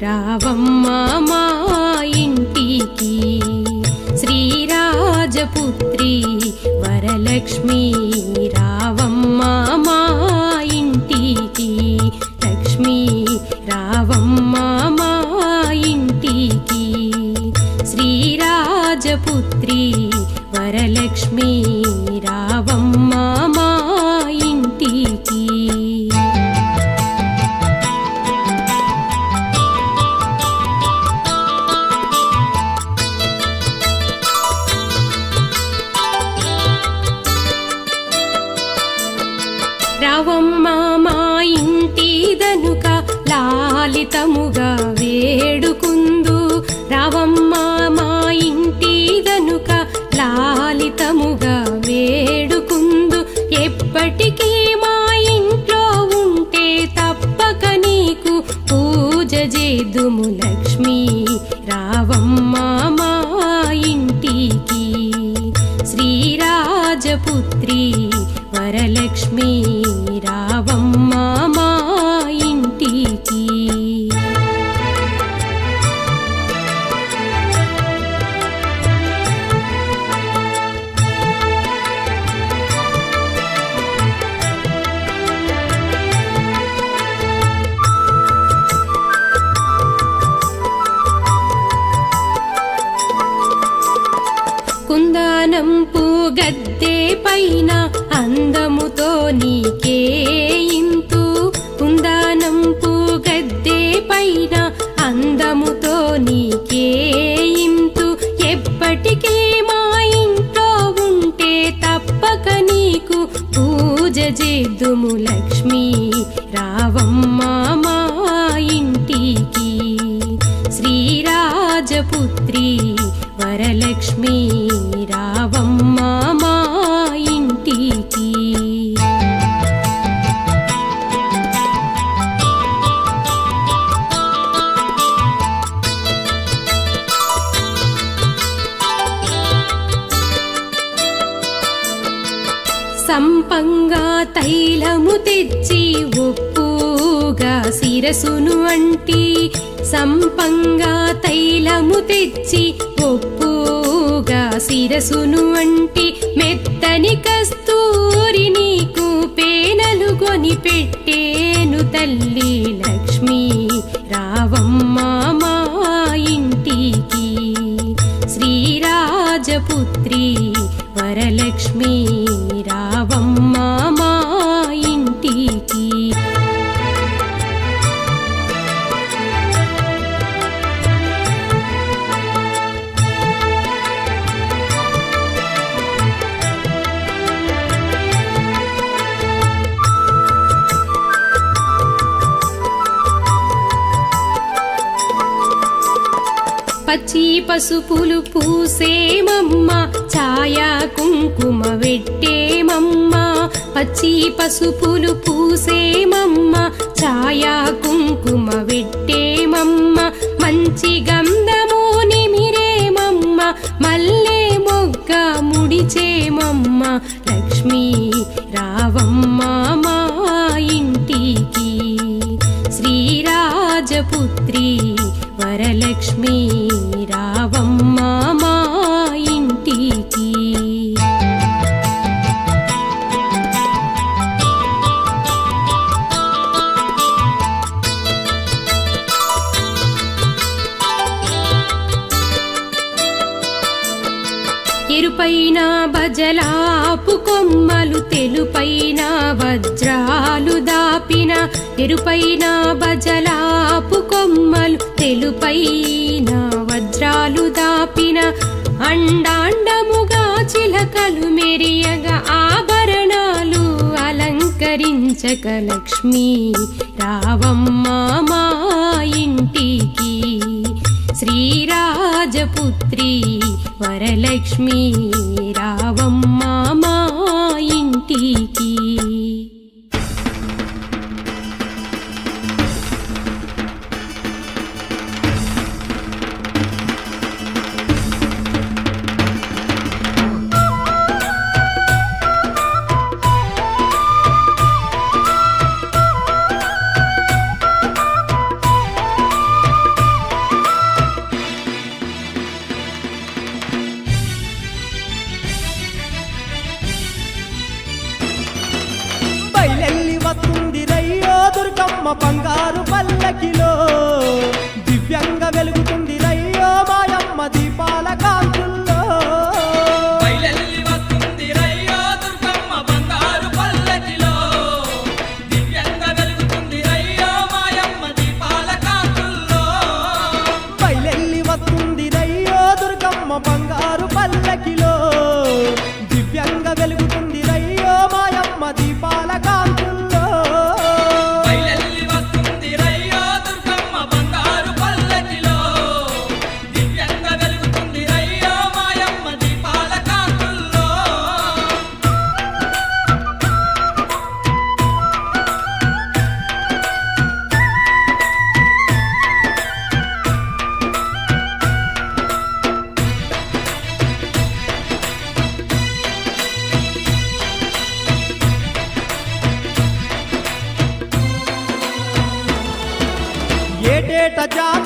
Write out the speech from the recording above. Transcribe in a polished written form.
రావమ్మా మా ఇంటికి శ్రీరాజపుత్రి వరలక్ష్మి రావమ్మా మా ఇంటికి లక్ష్మి రావమ్మా మా ఇంటికి శ్రీరాజపుత్రి వరలక్ష్మి రావమ్మా మా ఇంటికి రావమ్మా మా ఇంటి దనుక లాలితముగా వేడుకుందు రావమ్మా మా ఇంటి దనుక లాలితముగా వేడుకుందు ఎప్పటికీ మా ఇంట్లో ఉంటే తప్పక నీకు పూజ చేదుము లక్ష్మి రావమ్మా మా ఇంటికి శ్రీరాజపుత్రి వరలక్ష్మి రావమ్మా మా ఇంటికి కుందనంపు గద్దె పైన అందముతో నీకే ఇంతు కుందనంపు గద్దె పైన అందముతో నీకే ఇంతు ఎప్పటికీ మా ఇంట్లో ఉంటే తప్పక నీకు పూజ చేదుము లక్ష్మి రావమ్మా మా ఇంటికి శ్రీరాజపుత్రి వరలక్ష్మి రావమ్మా మా ఇంటికి సంపంగా తైలము తెచ్చి ఒప్పుగా శిరసును అంటి సంపంగా తైలము తెచ్చి ఒప్పుగా శిరసును అంటి మెత్తని కస్తూరి నీకు పేనలు కొని పెట్టేను తల్లి లక్ష్మి రావమ్మా మా ఇంటికి శ్రీరాజపుత్రి వరలక్ష్మి రావమ్మా మా ఇంటికి పచ్చి పసుపులు పూసేమమ్మ ఛాయా కుంకుమ వెట్టేమమ్మ పచ్చి పసుపులు పూసేమమ్మ ఛాయా కుంకుమ వెట్టేమమ్మ మంచి గంధము నిమిరేమమ్మ మల్లె మొగ్గ ముడిచేమమ్మ లక్ష్మి రావమ్మా మా ఇంటికి శ్రీరాజపుత్రి వరలక్ష్మి రావమ్మా మా ఇంటికి ఎరుపైన బజలాపు కొమ్మలు తెలుపైన వజ్రాలు దాపిన ఎరుపైన బజలాపు కొమ్మలు తెలుపైన వజ్రాలు దాపిన అండాండముగా చిలకలు మెరియగా ఆభరణాలు అలంకరించక లక్ష్మి రావమ్మా మా ఇంటికి శ్రీరాజపుత్రి వరలక్ష్మి రావమ్మా మా ఇంటికి వస్తుంది రయ్యో దుర్గమ్మ బంగారు పల్లకిలో దివ్యంగా వెలుగుతుంది రయ్యో మాయమ్మ దీపాల కాంతుల్లో బయలెల్లి వస్తుంది రయ్యో దుర్గమ్మ బంగారు పల్లకిలో దివ్యంగా వెలుగుతుంది రయ్యో మాయమ్మ దీపాల కాంతుల్లో బయలెల్లి వస్తుంది రయ్యో దుర్గమ్మ బంగారు పల్లకిలో దివ్యంగా వెలుగుతుంది రయ్యో మాయమ్మ దీపాల కాంతుల్లో బయలెల్లి వస్తుంది రయ్యో దుర్గమ్మ బంగారు పల్లకిలో దివ్యంగా వెలుగుతుంది రయ్యో మాయమ్మ దీపాల కాంతుల్లో ఏటేట జాతర